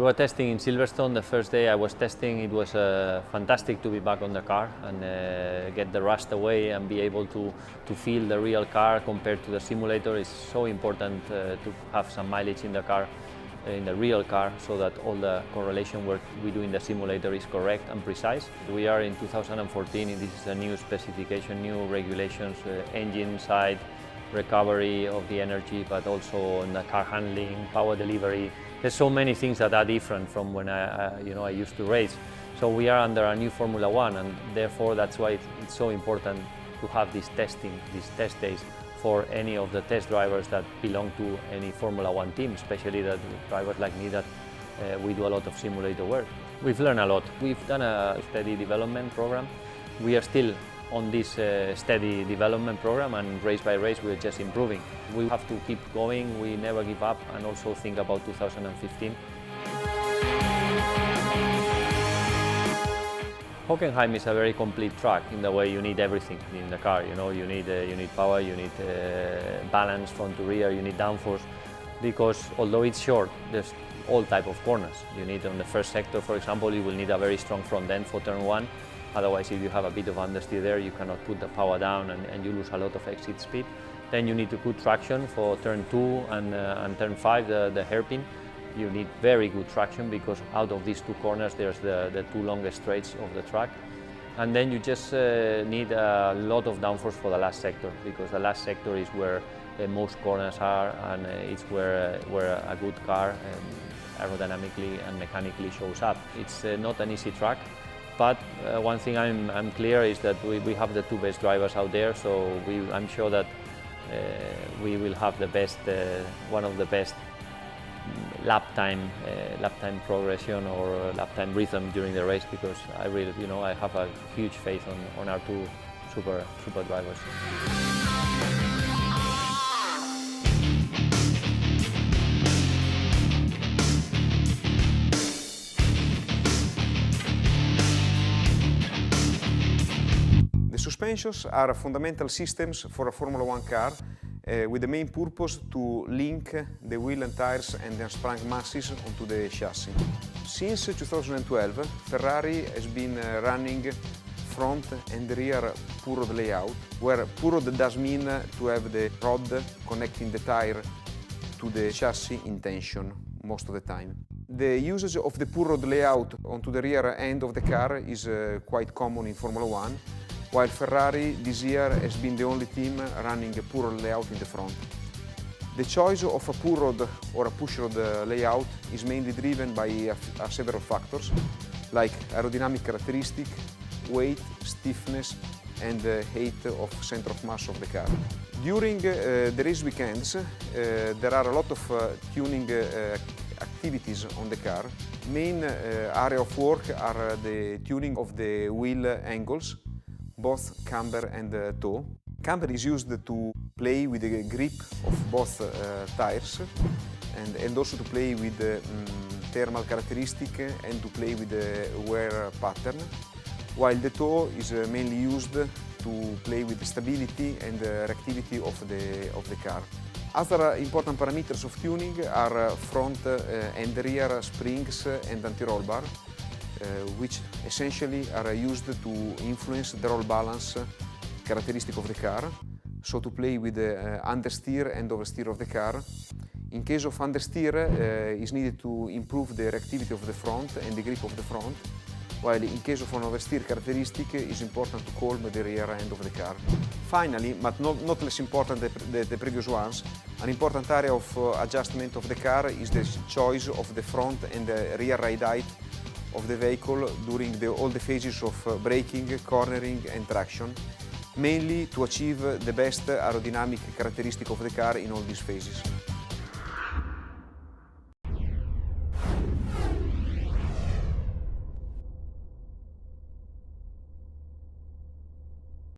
were testing in Silverstone. The first day I was testing, it was fantastic to be back on the car and get the rust away and be able to feel the real car compared to the simulator. It's so important to have some mileage in the car, in the real car, so that all the correlation work we do in the simulator is correct and precise. We are in 2014, and this is a new specification, new regulations, engine side, recovery of the energy, but also in the car handling, power delivery. There's so many things that are different from when I used to race. So we are under a new Formula One, and therefore that's why it's so important to have this testing, these test days for any of the test drivers that belong to any Formula One team, especially the drivers like me that we do a lot of simulator work. We've learned a lot. We've done a steady development program. We are still on this steady development program, and race by race we're just improving. We have to keep going, we never give up, and also think about 2015. Hockenheim is a very complete track in the way you need everything in the car. You know, you need power, you need balance front to rear, you need downforce, because although it's short, there's all type of corners. You need on the first sector, for example, you will need a very strong front end for turn 1. Otherwise, if you have a bit of understeer there, you cannot put the power down and you lose a lot of exit speed. Then you need to put traction for turn 2 and turn 5, the hairpin. You need very good traction because out of these two corners, there's the two longest straights of the track. And then you just need a lot of downforce for the last sector, because the last sector is where most corners are, and it's where a good car aerodynamically and mechanically shows up. It's not an easy track. But one thing I'm clear is that we have the two best drivers out there, so I'm sure that we will have the best, one of the best lap time progression or lap time rhythm during the race, because I really, I have a huge faith on our two super drivers. The suspensions are fundamental systems for a Formula One car with the main purpose to link the wheel and tires and the unsprung masses onto the chassis. Since 2012, Ferrari has been running front and rear purrod layout, where purrod does mean to have the rod connecting the tire to the chassis in tension most of the time. The usage of the purrod layout onto the rear end of the car is quite common in Formula One, while Ferrari this year has been the only team running a purrod layout in the front. The choice of a purrod or a pushrod layout is mainly driven by several factors, like aerodynamic characteristic, weight, stiffness, and height of center of mass of the car. During the race weekends, there are a lot of tuning activities on the car. Main area of work are the tuning of the wheel angles, both camber and toe. Camber is used to play with the grip of both tires and also to play with the thermal characteristic and to play with the wear pattern, while the toe is mainly used to play with the stability and the reactivity of the car. Other important parameters of tuning are front and rear springs and anti-roll bar, which essentially are used to influence the roll balance characteristic of the car, so to play with the understeer and oversteer of the car. In case of understeer, is needed to improve the reactivity of the front and the grip of the front, while in case of an oversteer characteristic, it's important to calm the rear end of the car. Finally, but not less important than the previous ones, an important area of adjustment of the car is the choice of the front and the rear ride height of the vehicle during all the phases of braking, cornering and traction, mainly to achieve the best aerodynamic characteristic of the car in all these phases.